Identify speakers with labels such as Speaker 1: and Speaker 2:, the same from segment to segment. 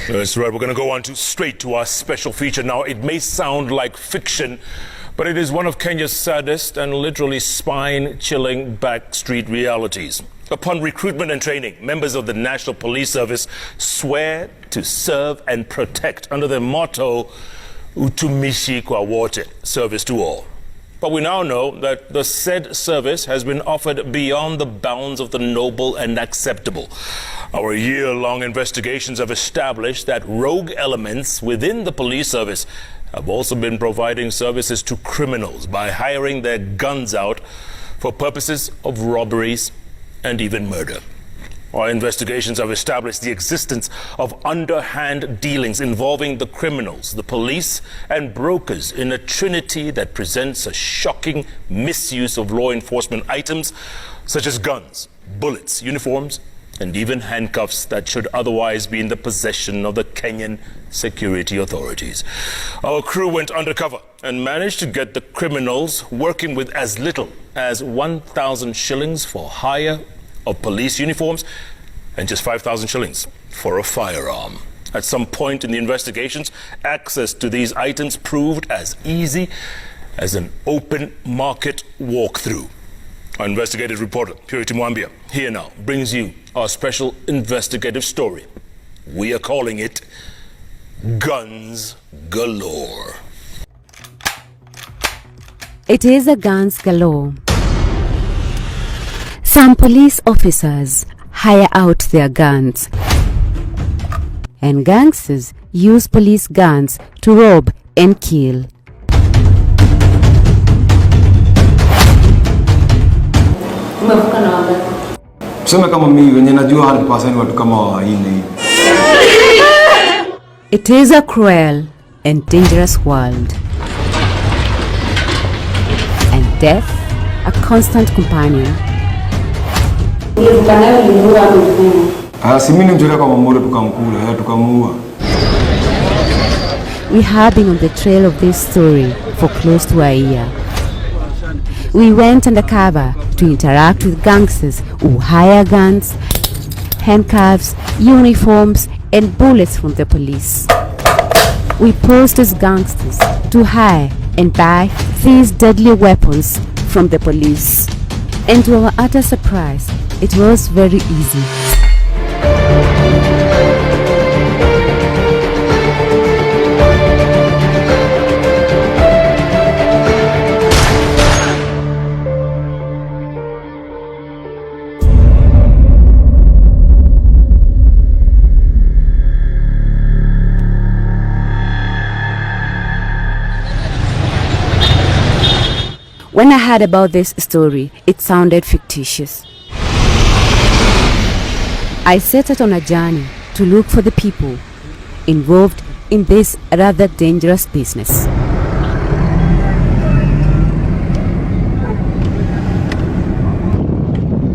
Speaker 1: That's right. We're going to go on straight to our special feature now. It may sound like fiction, but it is one of Kenya's saddest and literally spine-chilling backstreet realities. Upon recruitment and training, members of the National Police Service swear to serve and protect under the motto, Utumishi kwa wote, service to all. But we now know that the said service has been offered beyond the bounds of the noble and acceptable. Our year-long investigations have established that rogue elements within the police service have also been providing services to criminals by hiring their guns out for purposes of robberies and even murder. Our investigations have established the existence of underhand dealings involving the criminals, the police, and brokers in a trinity that presents a shocking misuse of law enforcement items such as guns, bullets, uniforms, and even handcuffs that should otherwise be in the possession of the Kenyan security authorities. Our crew went undercover and managed to get the criminals working with as little as 1,000 shillings for hire of police uniforms and just 5,000 shillings for a firearm. At some point in the investigations, access to these items proved as easy as an open market walkthrough. Our investigative reporter, Mwambia, here now brings you our special investigative story. We are calling it Guns Galore.
Speaker 2: It is a guns galore. Some police officers hire out their guns, and gangsters use police guns to rob and kill. It is a cruel and dangerous world, and death a constant companion. We have been on the trail of this story for close to a year. We went undercover to interact with gangsters who hire guns, handcuffs, uniforms, and bullets from the police. We posed as gangsters to hire and buy these deadly weapons from the police. And to our utter surprise, it was very easy. When I heard about this story, it sounded fictitious. I set out on a journey to look for the people involved in this rather dangerous business.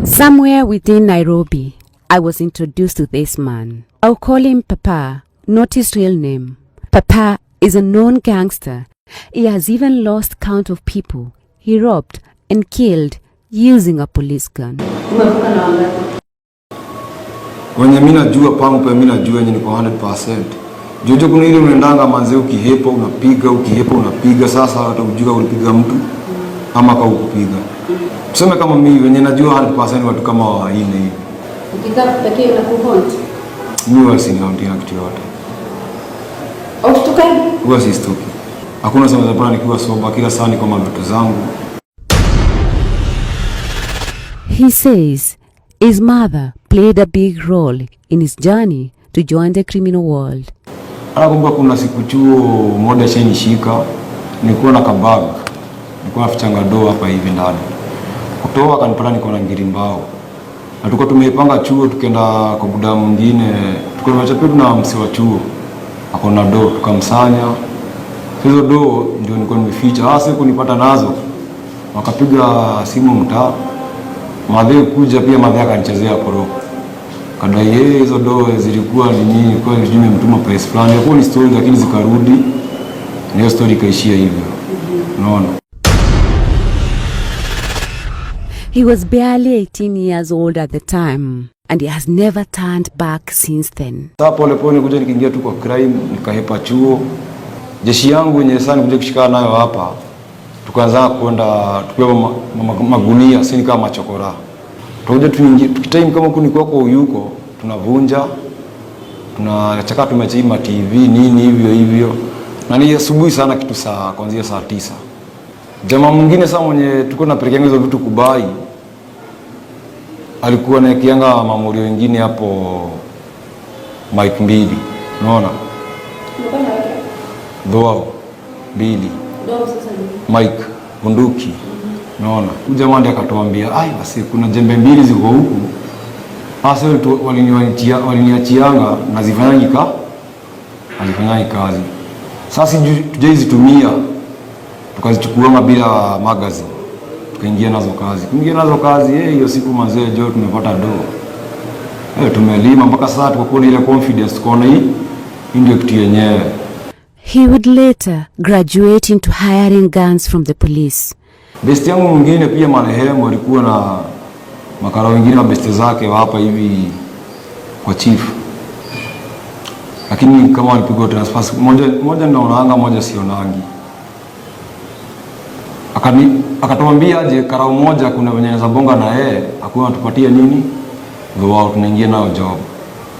Speaker 2: Somewhere within Nairobi, I was introduced to this man. I'll call him Papa, not his real name. Papa is a known gangster. He has even lost count of people he robbed and killed using a police gun.
Speaker 3: Wenye mina jua pangu pe mina jua yenye niko 100%. Jojo kuna ile unaendanga manze ukihepa unapiga sasa hata ujua ulipiga mtu ama kwa ukupiga. Tuseme kama mimi wenye najua 100% watu kama wa aina hii.
Speaker 2: Ukitaka pekee na kuhunt.
Speaker 3: Mimi wasiniambia kitu yote.
Speaker 2: Au tukai?
Speaker 3: Wasistuki. Hakuna sema za plani nikiwa soba kila saa ni kama ndoto zangu.
Speaker 2: He says his mother played a big role in his journey to join the criminal world.
Speaker 3: Anakumbuka kuna siku chuo moja cheni shika, nilikuwa na kabag, nilikuwa nafichanga doa hapa hivi ndani. Kutoa kanipata niko na ngiri mbao. Na tulikuwa tumeipanga chuo tukaenda kwa buda mwingine, tulikuwa tumechapetu na msi wa chuo. Akona do tukamsanya. Hizo do ndio nilikuwa nimeficha. Hasa kunipata nazo. Wakapiga simu mtaa. Madhe kuja pia madhe akanichezea koroko. Kadai yeye hizo do zilikuwa ni nini kwa hiyo nimemtuma price plan. Hapo ni story lakini zikarudi. Hiyo story kaishia hivyo. Unaona?
Speaker 2: He was barely 18 years old at the time, and he has never turned back since then.
Speaker 3: Sasa pole pole nikuja nikiingia tu kwa crime, nikahepa chuo. Jeshi yangu yenye sana kuja kushikana nayo hapa. Tukaanza kwenda tukiwa magunia sini kama machokora. Tukaja tuingie tukitime kama huko ni kwako uyuko, tunavunja. Tunachaka tumechima TV nini hivyo. Na ni asubuhi sana kitu saa kuanzia saa 9. Jamaa mwingine sasa mwenye tuko na pelekea hizo vitu kubai. Alikuwa na kianga mamorio wengine hapo Mike 2. Unaona? Doa 2. Mike bunduki. Unaona? Jamaa ndiye akatuambia, "Ai basi kuna jembe 2 ziko huku." Hasa waliniachianga na zifanyagi kazi. Sasa tujaizitumia. Tukazichukua bila magazine. Tukaingia nazo kazi. Hiyo siku mazee jo tumepata do. Tumelima mpaka sasa tukakuwa ile confidence tukaona hii ndio kitu yenyewe.
Speaker 2: He would later graduate into hiring guns from the police.
Speaker 3: Besti yangu mwingine pia marehemu alikuwa na makara wengine wa besti zake hapa hivi kwa chief. Lakini kama walipigwa transfer moja naonaanga moja sionangi. Akatuambia aje karao moja kuna venye anaweza bonga na yeye akuwa atupatie nini? Ndio wao tunaingia nao job.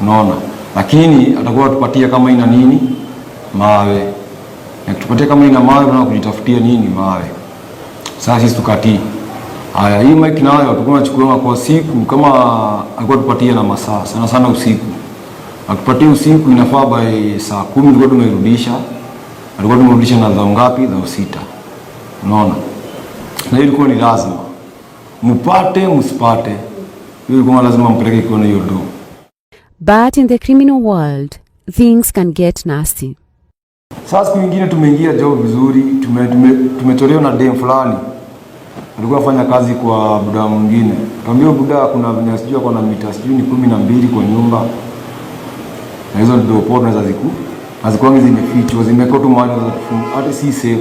Speaker 3: Unaona? Lakini atakuwa atupatia kama ina nini? Mawe. Na kutupatia kama ina mawe na kujitafutia nini mawe. Sasa sisi tukatii. Haya hii mic nayo tulikuwa tunachukua kwa siku kama alikuwa tupatie na masaa sana usiku. Akipatia usiku inafaa by saa 10 tulikuwa tumerudisha. Alikuwa tumerudisha na za ngapi? Za 6. Unaona? Na ilikuwa ni lazima. Mpate msipate. Ilikuwa lazima mpeleke kwa hiyo do.
Speaker 2: But in the criminal world, things can get nasty.
Speaker 3: Sasa siku nyingine tumeingia job vizuri, tumetolewa na dem fulani. Alikuwa afanya kazi kwa buda mwingine. Tuambia buda kuna venye sijui kwa na mita sijui ni 12 kwa nyumba. Na hizo ndio poa tunaweza hazikuwa zimefichwa, zimekuwa tu mahali za kufunga hata si safe.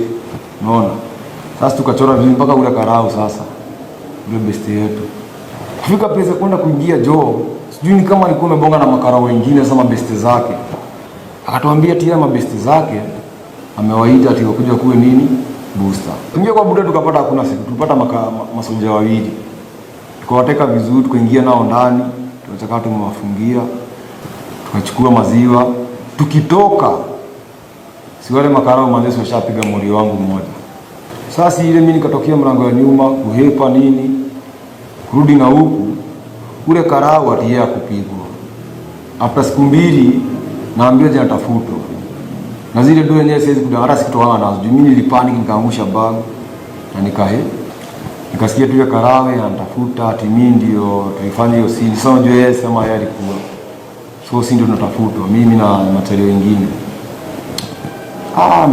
Speaker 3: Unaona? Sasa tukachora vizuri mpaka ule karao sasa. Ndio best yetu. Kufika pesa kwenda kuingia job, sijui ni kama alikuwa amebonga na makarao wengine sama best zake. Akatuambia tia mabesti zake amewaita ati wakuja kuwe nini booster. Tuingia kwa buda tukapata hakuna siku. Tulipata masoja 2. Tukawateka vizuri tukaingia nao ndani, tukachaka tumewafungia. Tukachukua maziwa. Tukitoka si wale makarao manzeso washapiga mori wangu mmoja. Sasa ile mimi nikatokea mlango wa nyuma kuhepa nini kurudi na huku ule karao atia kupigwa. After siku 2 naambia je atafutwa. Na zile do yenyewe siwezi kudanganya sikitoana nazo. Mimi nilipanic nikaangusha bag na nikasikia tu karawe anatafuta ati mimi ndio tuifanye hiyo scene. Sasa unajua yeye sema yeye alikuwa. So si ndio tunatafutwa mimi na material wengine.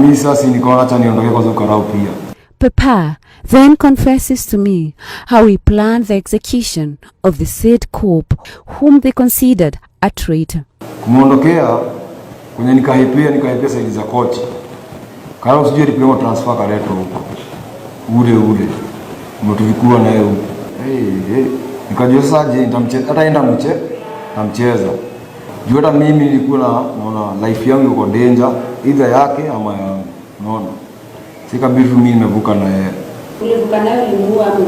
Speaker 3: Mimi sasa nikaona acha niondoke kwa karao pia.
Speaker 2: Papa then confesses to me how he planned the execution of the said cop whom they considered a traitor.
Speaker 3: Kumuondokea kwenye nikahepea saidi za kochi. Karao sijui alipelekwa transfer kaletwa huko. Ule. Mtuvikuwa na yeye huko. Nikajua sasa je nitamcheza hata enda namcheza. Juu hata mimi nilikuwa naona life yangu iko danger either yake ama yangu. Unaona? Sikabidi mimi nimevuka na yeye.
Speaker 2: Ulivuka naye ulimuua hapo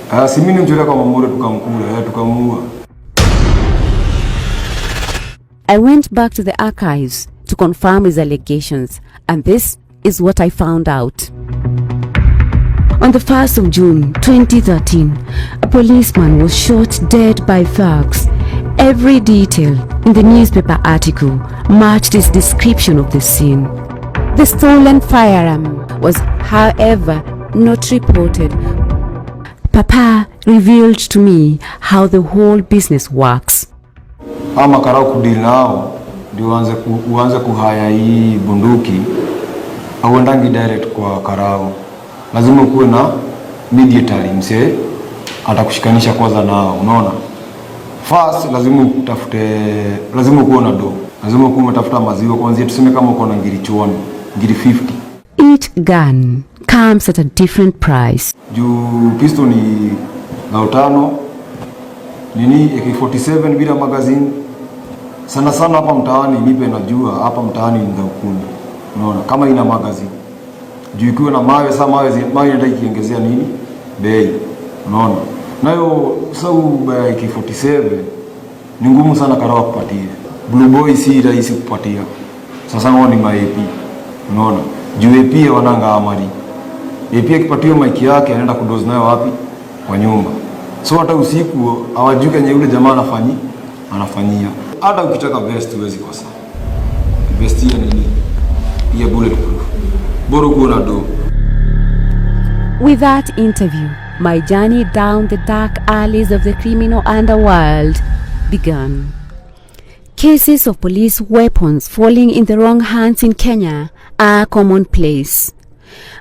Speaker 2: mfano.
Speaker 3: Si mimi nimchora kwa mamore tukamkula, tukamuua.
Speaker 2: I went back to the archives to confirm his allegations, and this is what I found out. On the 1st of June 2013, a policeman was shot dead by thugs. Every detail in the newspaper article matched his description of the scene. The stolen firearm was, however, not reported. Papa revealed to me how the whole business works.
Speaker 3: Ama karao kudili nao ndio uanze kuhaya hii bunduki au ndangi direct kwa karao. Lazima kuwe na mediator mse atakushikanisha kwanza nao, unaona? First lazima kuwe na do. Lazima kuwe umetafuta maziwa kwanza tuseme kama uko na ngiri 50.
Speaker 2: Each gun comes at a different price.
Speaker 3: Juu pistol ni 5,000 nini AK47 bila magazine. Sana sana hapa mtaani nipe najua hapa mtaani ni ukuni. Unaona kama ina magazine. Juu ikiwa na mawe sasa mawe ndio ikiongezea nini? Bei. Unaona? Nayo AK47 ni ngumu sana Karawa kupatia. Blue Boy si rahisi kupatia. Sasa wao ni ma-AP. Unaona? Juu AP wananga amari. AP akipatiwa mic yake anaenda kudoze nayo wapi? Kwa nyumba. So hata usiku hawajui kenye yule jamaa anafanyia. Hata ukitaka vest huwezi kosa. Vest ya nini? Ya bulletproof. Bora uko na do.
Speaker 2: With that interview, my journey down the dark alleys of the criminal underworld began. Cases of police weapons falling in the wrong hands in Kenya are commonplace.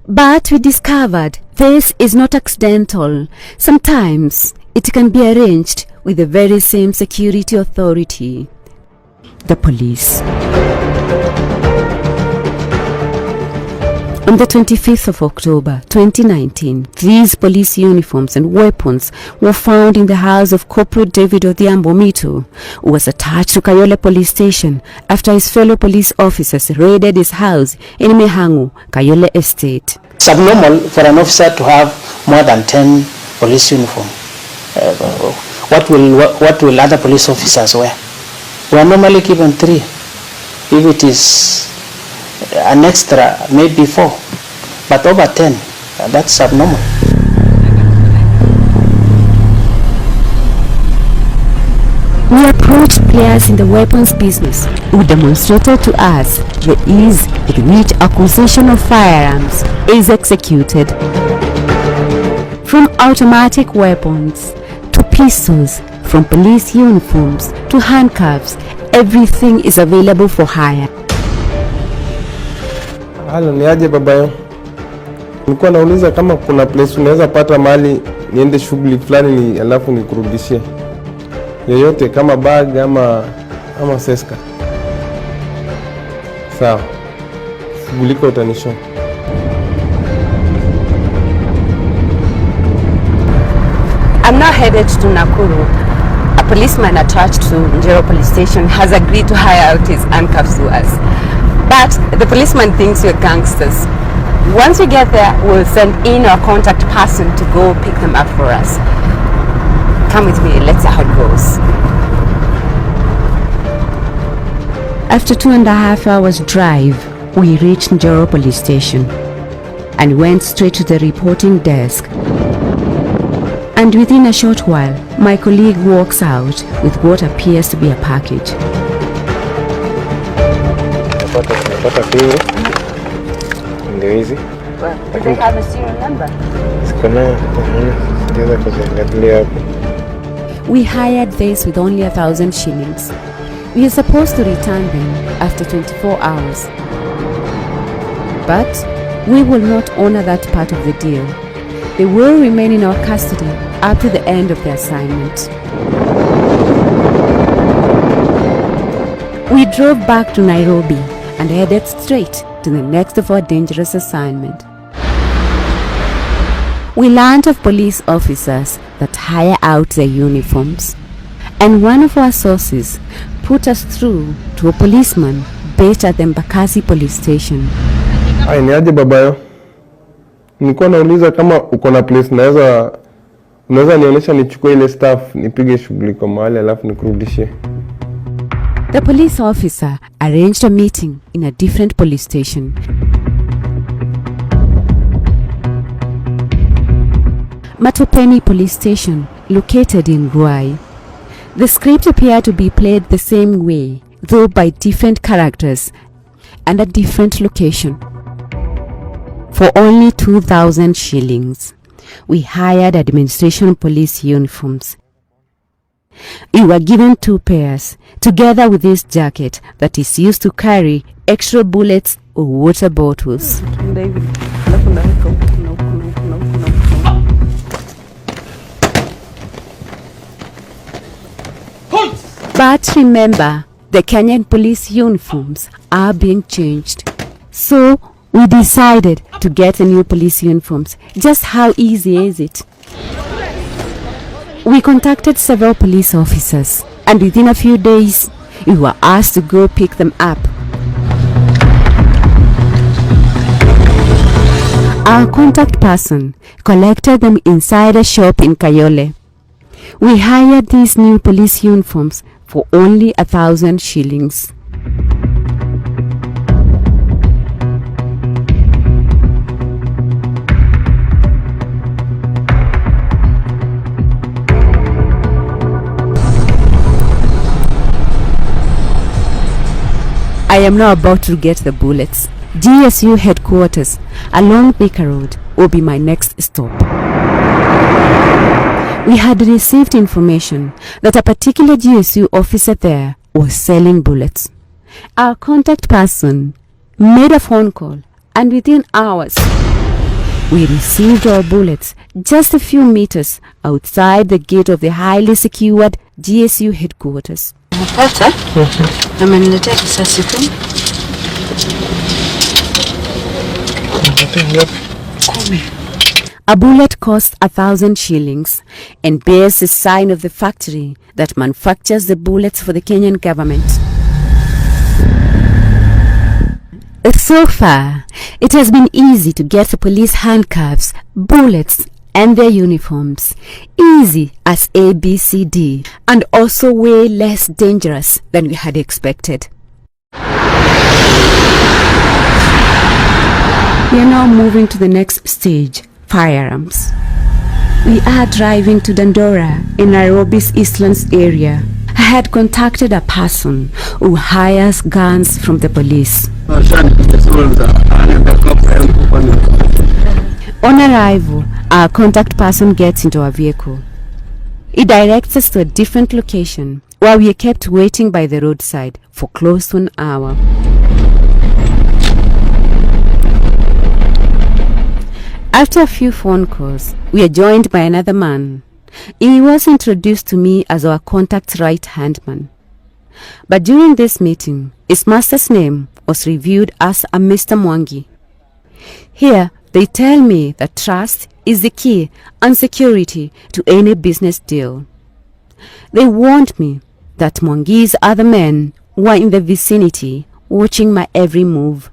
Speaker 2: But we discovered this is not accidental. Sometimes it can be arranged with the very same security authority, the police. On the 25th of October 2019, these police uniforms and weapons were found in the house of Corporal David Odhiambo Mito, who was attached to Kayole police station after his fellow police officers raided his house in Mehangu, Kayole estate.
Speaker 4: It's abnormal for an officer to have more than 10 police uniforms. What will other police officers wear? We are normally given 3. If it is an extra, maybe 4, but over 10, that's abnormal.
Speaker 2: We approached players in the weapons business who demonstrated to us the ease with which acquisition of firearms is executed. From automatic weapons to pistols, from police uniforms to handcuffs, everything is available for hire.
Speaker 5: Halo, ni aje babayo? Nilikuwa nauliza kama kuna place unaweza pata mali niende shughuli fulani alafu nikurudishie. Yoyote kama bag ama seska. Sawa. Shughulika utanisho.
Speaker 2: I'm now headed to Nakuru. A policeman attached to Njero police station has agreed to hire out his handcuffs to us. But the policeman thinks we're gangsters. Once we get there, we'll send in our contact person to go pick them up for us. Come with me, let's see how it goes. After 2.5 hours drive, we reached Njoro police station and went straight to the reporting desk. And within a short while, my colleague walks out with what appears to be a package. Do they have a serial number? We hired this with only 1,000 shillings. We are supposed to return them after 24 hours. But we will not honor that part of the deal. They will remain in our custody up to the end of the assignment. We drove back to Nairobi and headed straight to the next of our dangerous assignment. We learned of police officers that hire out their uniforms, and one of our sources put us through to a policeman based at the Mbakasi police station.
Speaker 5: Ai, ni aje babayo? Nilikuwa nauliza kama uko na place unaweza nionyesha nichukue ile staff nipige shughuli kwa mahali alafu nikurudishie.
Speaker 2: The police officer arranged a meeting in a different police station. Matopeni police station, located in Ruai. The script appeared to be played the same way, though by different characters and a different location. For only 2,000 shillings, we hired administration police uniforms. We were given 2 pairs, together with this jacket that is used to carry extra bullets or water bottles. But remember, the Kenyan police uniforms are being changed. So we decided to get the new police uniforms. Just how easy is it? We contacted several police officers, and within a few days, we were asked to go pick them up. Our contact person collected them inside a shop in Kayole. We hired these new police uniforms for only 1,000 shillings. I am now about to get the bullets. GSU headquarters along Thika Road will be my next stop. We had received information that a particular GSU officer there was selling bullets. Our contact person made a phone call, and within hours, we received our bullets just a few meters outside the gate of the highly secured GSU headquarters. A bullet costs 1,000 shillings and bears the sign of the factory that manufactures the bullets for the Kenyan government. So far, it has been easy to get the police handcuffs, bullets, and their uniforms. Easy as ABCD, and also way less dangerous than we had expected. We are now moving to the next stage, firearms. We are driving to Dandora in Nairobi's Eastlands area. I had contacted a person who hires guns from the police. On arrival, our contact person gets into our vehicle. He directs us to a different location where we are kept waiting by the roadside for close to an hour. After a few phone calls, we are joined by another man. He was introduced to me as our contact's right-hand man. But during this meeting, his master's name was reviewed as a Mr. Mwangi. Here, they tell me that trust is the key and security to any business deal. They warned me that Mwangi's other men were in the vicinity watching my every move.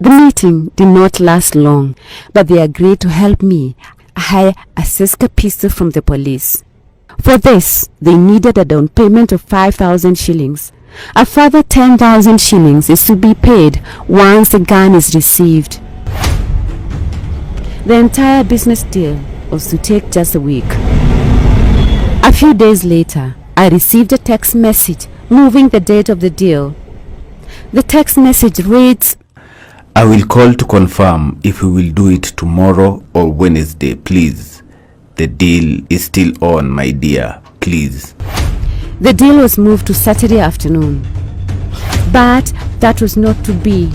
Speaker 2: The meeting did not last long, but they agreed to help me hire a Siska pistol from the police. For this, they needed a down payment of 5,000 shillings. A further 10,000 shillings is to be paid once the gun is received. The entire business deal was to take just a week. A few days later, I received a text message moving the date of the deal. The text message reads,
Speaker 6: I will call to confirm if we will do it tomorrow or Wednesday, please. The deal is still on, my dear, please.
Speaker 2: The deal was moved to Saturday afternoon, but that was not to be.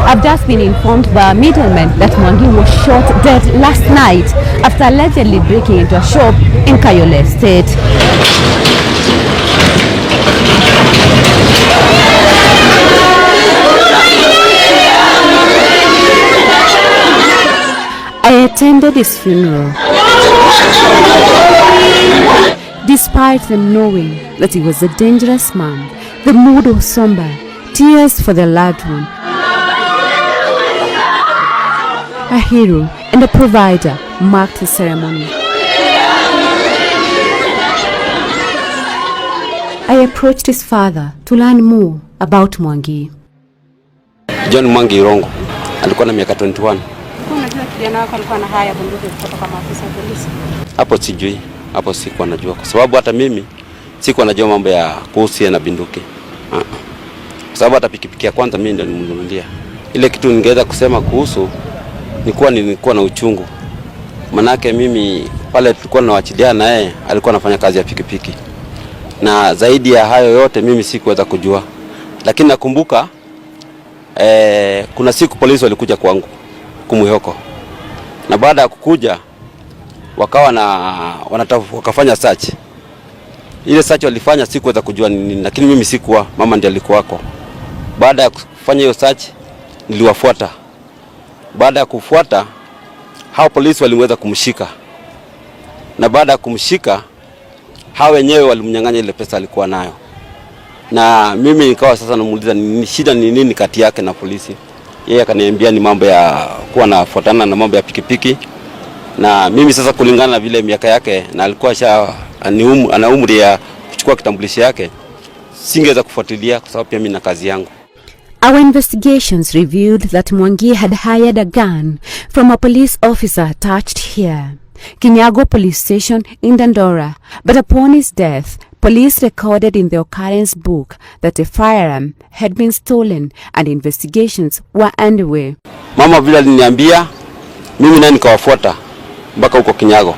Speaker 2: I've just been informed by a middleman that Mwangi was shot dead last night after allegedly breaking into a shop in Kayole State. I attended his funeral. Despite them knowing that he was a dangerous man, the mood was somber, tears for their loved one. A hero and a provider marked the ceremony. I approached his father to learn more about Mwangi.
Speaker 7: John Mwangi Rongo alikuwa na miaka 21.
Speaker 2: Unajua kijana wako alikuwa na haya bunduki kutoka kwa maafisa wa polisi?
Speaker 7: Hapo sijui, hapo sikuwa najua kwa sababu hata mimi sikuwa najua mambo ya kuhusu na bunduki. Kwa sababu hata pikipiki ya kwanza mimi ndio nilimnunulia. Ile kitu ningeweza kusema kuhusu nilikuwa na uchungu. Manake mimi pale tulikuwa tunawachiliana na yeye, alikuwa anafanya kazi ya pikipiki. Na zaidi ya hayo yote mimi sikuweza kujua. Lakini nakumbuka kuna siku polisi walikuja kwangu Kumuhoko. Na baada ya kukuja wakafanya search. Ile search walifanya sikuweza kujua nini, lakini mimi sikuwa, mama ndiye alikuwako. Baada ya kufanya hiyo search niliwafuata. Baada ya kufuata hao polisi waliweza kumshika, na baada ya kumshika hao wenyewe walimnyang'anya ile pesa alikuwa nayo. Na mimi nikawa sasa namuuliza ni shida ni nini kati yake na polisi. Yeye akaniambia ni mambo ya kuwa nafuatana na mambo ya pikipiki. Na mimi sasa kulingana na vile miaka yake na alikuwa ana umri ya kuchukua kitambulisho yake, singeweza kufuatilia kwa sababu pia mimi na kazi yangu.
Speaker 2: Our investigations revealed that Mwangi had hired a gun from a police officer attached here, Kinyago Police Station in Dandora. But upon his death, police recorded in the occurrence book that a firearm had been stolen and investigations were underway.
Speaker 7: Mama vile aliniambia, mimi naye nikawafuata mpaka huko Kinyago.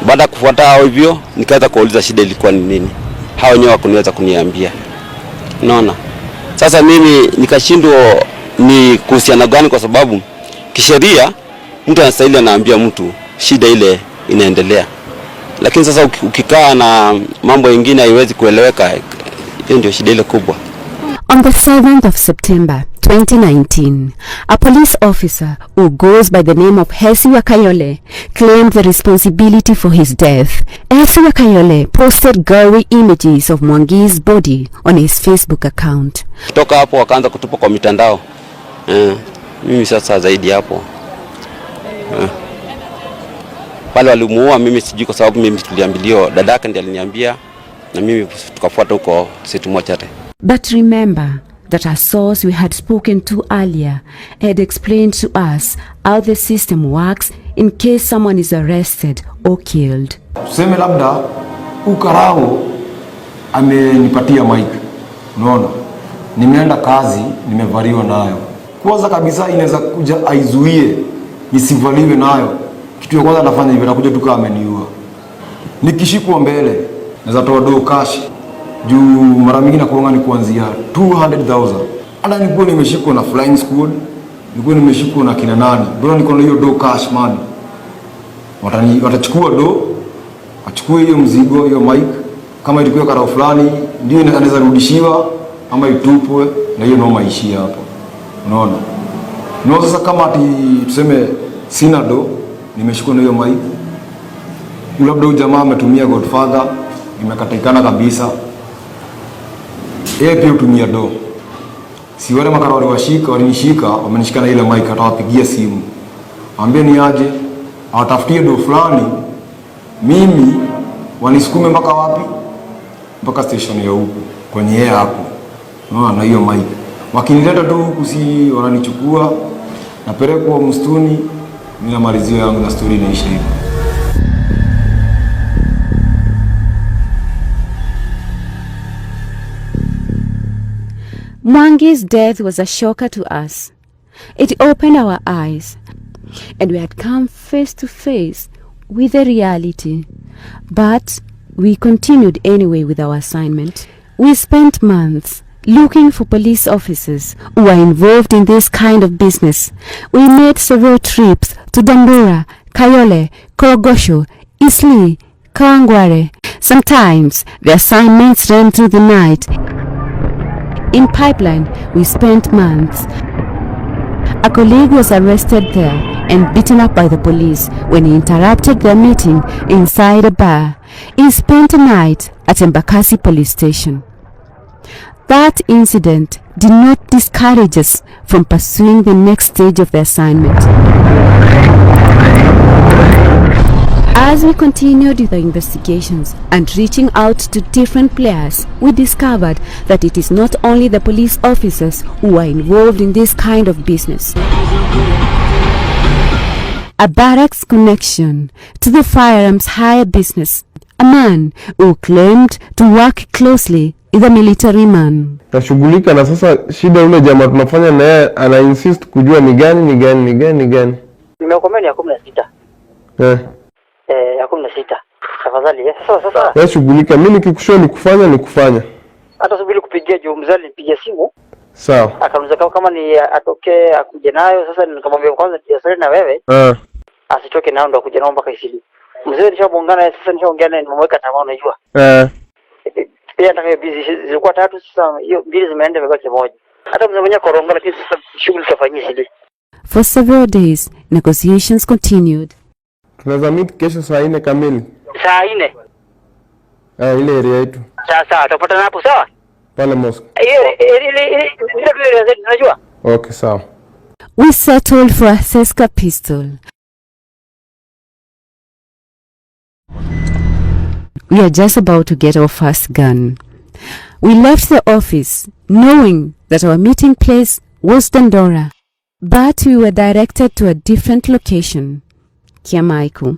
Speaker 7: Baada ya kufuata hao hivyo, nikaanza kuuliza shida ilikuwa ni nini. Hao wenyewe wakuniweza kuniambia. Unaona? Sasa mimi nikashindwa ni kuhusiana gani, kwa sababu kisheria mtu anastahili anaambia mtu shida ile inaendelea. Lakini sasa ukikaa na mambo mengine haiwezi kueleweka, hiyo ndio shida ile kubwa.
Speaker 2: On the 7th of September 2019, a police officer who goes by the name of Hesi Wakayole claimed the responsibility for his death. Hesi Wakayole posted gory images of Mwangi's body on his Facebook account.
Speaker 7: Kutoka hapo wakaanza kutupa kwa mitandao. Mimi sasa zaidi hapo. Pale walimuua mimi sijui, kwa sababu mimi tuliambilio dadake ndiye aliniambia na mimi tukafuata huko situ moja.
Speaker 2: But remember that a source we had spoken to earlier had explained to us how the system works in case someone is arrested or killed.
Speaker 3: Tuseme labda ukarao amenipatia mic. Unaona? Nimeenda kazi, nimevaliwa nayo. Kwanza kabisa inaweza kuja aizuie nisivaliwe nayo. Kitu ya kwanza nafanya hivi, nakuja tu kama ameniua. Nikishikwa mbele, naweza toa do cash. Juu mara mingi nakuanga ni kuanzia 200,000. Ana nilikuwa nimeshikwa na flying squad, nilikuwa nimeshikwa na kina nani. Bro niko na hiyo do cash man. Watachukua do, achukue hiyo mzigo, hiyo mic. Kama ilikuwa karao fulani, ndio anaweza rudishiwa ama itupwe, na hiyo noma ishia hapo. Unaona? Ndio sasa kama ati tuseme sina do, nimeshikwa na hiyo mic. Labda jamaa ametumia Godfather, imekatikana kabisa. Yeye pia utumia do. Si wale makara walinishika, wamenishika na ile mic, atawapigia simu. Ambie ni aje, awatafutie do fulani. Mimi wanisukume mpaka wapi? Mpaka station ya huko. Kwenye yeye hapo. Na hiyo mic. Wakinileta tu huku si wananichukua, napelekwa msituni, mimi namalizia yangu na story inaisha hivi.
Speaker 2: Mwangi's death was a shocker to us. It opened our eyes, and we had come face to face with the reality. But we continued anyway with our assignment. We spent months looking for police officers who are involved in this kind of business. We made several trips to Dandora, Kayole, Korogosho, Isli, Kawangware. Sometimes the assignments ran through the night. In Pipeline, we spent months. A colleague was arrested there and beaten up by the police when he interrupted their meeting inside a bar. He spent a night at Embakasi police station. That incident did not discourage us from pursuing the next stage of the assignment. As we continued with the investigations and reaching out to different players, we discovered that it is not only the police officers who are involved in this kind of business. A barracks connection to the firearms hire business. A man who claimed to work closely with a military man.
Speaker 5: Tashughulika na sasa shida ule jamaa tunafanya na yeye ana insist kujua ni gani.
Speaker 8: Nimekomea ni 16. Ya 16. Tafadhali. Sasa.
Speaker 5: Wewe shughulika, mimi nikikushoa ni kufanya.
Speaker 8: Hata subiri kupigia juu mzali nipigia simu.
Speaker 5: Sawa.
Speaker 8: Akaanza kama ni atokee akuje nayo, sasa nikamwambia kwanza tuasali na wewe. Asitoke nao ndo akuje nao mpaka Isili. Mzee nishabongana sasa, nishaongea naye nimemweka tamaa, unajua. Pia nataka busy zilikuwa 3, sasa hiyo 2 zimeenda imebaki moja. Hata mzee mwenyewe korongo, lakini sasa shughuli tafanyia Isili.
Speaker 2: For several days, negotiations continued.
Speaker 5: Tunaweza meet kesho saa 4 kamili.
Speaker 8: Saa 4.
Speaker 5: Ile area yetu.
Speaker 8: Sawa, tutapatana hapo sawa?
Speaker 5: Pale mosque.
Speaker 8: Ile unajua?
Speaker 5: Okay, sawa.
Speaker 2: We settled for a Seska pistol. We are just about to get our first gun. We left the office knowing that our meeting place was Dandora, but we were directed to a different location, Kiamaiku.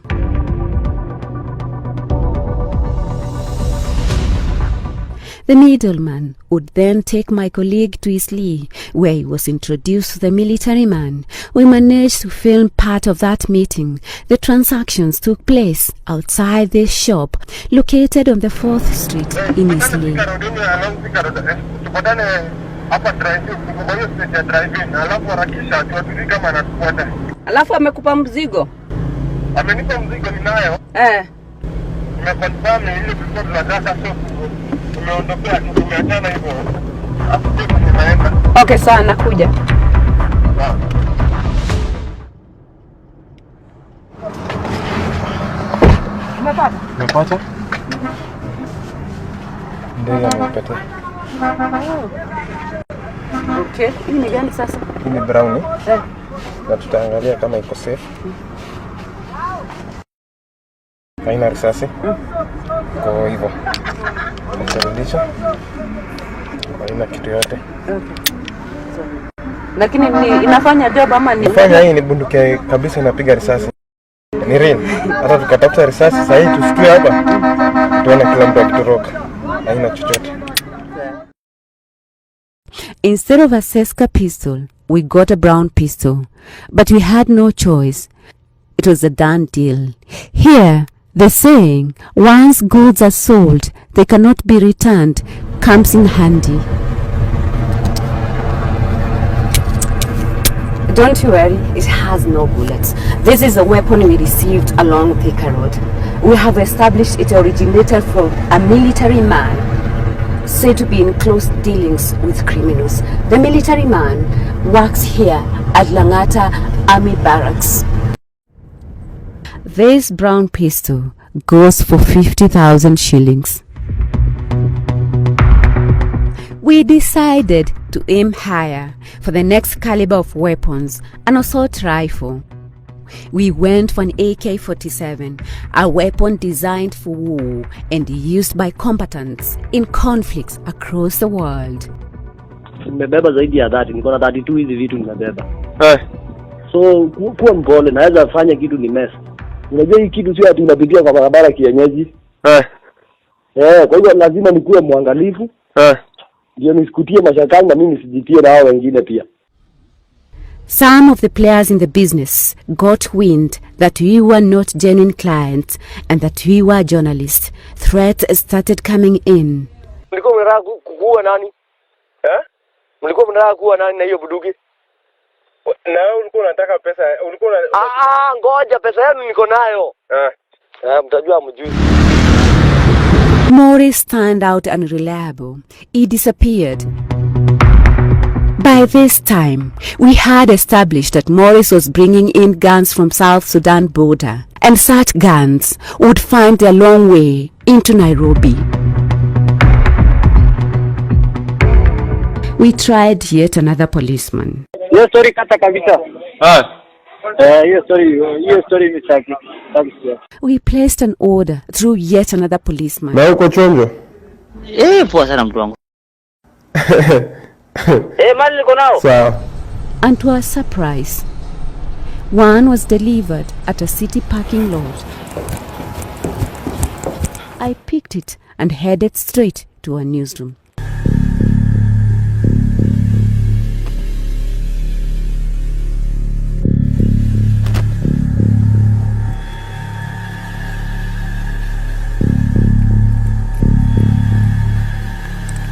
Speaker 2: The middleman would then take my colleague to Isli, where he was introduced to the military man. We managed to film part of that meeting. The transactions took place outside this shop, located on the 4th Street in Isli.
Speaker 9: Alafu amekupa mzigo?
Speaker 5: Amenipa mzigo ninayo. Nimekonfirm ile before tunataka sio tumeondokea tumeachana hivyo. Hapo tunaenda.
Speaker 9: Okay, sawa nakuja.
Speaker 5: Umepata? Ndio nimepata.
Speaker 9: Okay, hii ni gani sasa?
Speaker 5: Hii ni brown. Na tutaangalia kama iko safe. Haina risasi. Kwa hivyo. Tutarudisha. Haina kitu yote.
Speaker 9: Okay. Lakini inafanya job ama ni?
Speaker 5: Inafanya, hii ni bunduki kabisa, inapiga risasi. Ni real. Hata tukatafuta risasi sasa hivi tusikie hapa. Tuone kila mtu akitoroka. Haina chochote.
Speaker 2: Instead of a Seska pistol, we got a brown pistol, but we had no choice. It was a done deal. Here, the saying, once goods are sold, they cannot be returned, comes in handy. Don't you worry, it has no bullets. This is a weapon we received along Thika Road. We have established it originated from a military man said to be in close dealings with criminals. The military man works here at Langata Army Barracks. This brown pistol goes for 50,000 shillings. We decided to aim higher for the next caliber of weapons, an assault rifle. We went for an AK-47, a weapon designed for war and used by combatants in conflicts across the world.
Speaker 10: Nimebeba zaidi ya 30, niko na 32 hizi vitu nimebeba. So kuwa mpole, naweza fanya kitu ni mess. Unajua hii kitu sio ati unapitia kwa barabara kienyeji. Kwa hiyo lazima nikuwe mwangalifu. Ndio nisikutie mashakani na mimi sijitie na hao wengine pia.
Speaker 2: Some of the players in the business got wind that we were not genuine clients and that we were journalists. Threats started coming in.
Speaker 3: Mlikuwa mnataka kuua nani? Mlikuwa mnataka kuua nani na hiyo bunduki?
Speaker 5: Na wewe ulikuwa unataka pesa, ulikuwa
Speaker 3: ngoja pesa yenu niko nayo. Mtajua mjui.
Speaker 2: Morris turned out unreliable. He disappeared. By this time, we had established that Morris was bringing in guns from South Sudan border, and such guns would find their long way into Nairobi. We tried yet another policeman.
Speaker 10: Hiyo story kata kabisa. Hiyo story ni chaki.
Speaker 2: We placed an order through yet another policeman.
Speaker 5: Na uko chonjo?
Speaker 10: Poa sana mtu wangu.
Speaker 3: Mali niko nao.
Speaker 5: Sawa.
Speaker 2: And to our surprise, one was delivered at a city parking lot. I picked it and headed straight to our newsroom.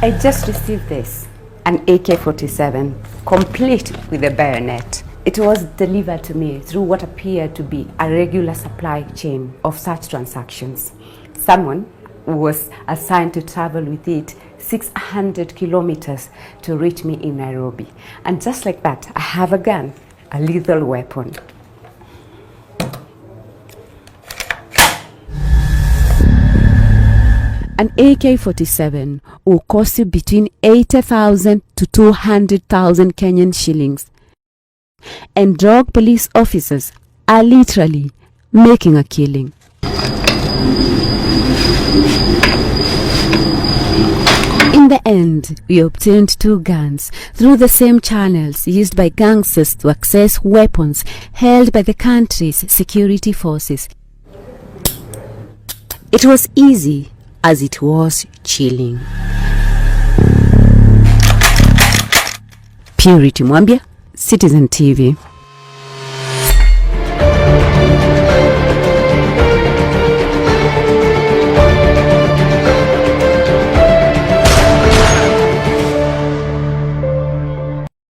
Speaker 2: I just received this, an AK-47, complete with a bayonet. It was delivered to me through what appeared to be a regular supply chain of such transactions. Someone was assigned to travel with it 600 kilometers to reach me in Nairobi. And just like that, I have a gun a lethal weapon. An AK-47 will cost you between 80,000 to 200,000 Kenyan shillings. And drug police officers are literally making a killing. In the end, we obtained 2 guns through the same channels used by gangsters to access weapons held by the country's security forces. It was easy as it was chilling. Purity Mwambia, Citizen TV.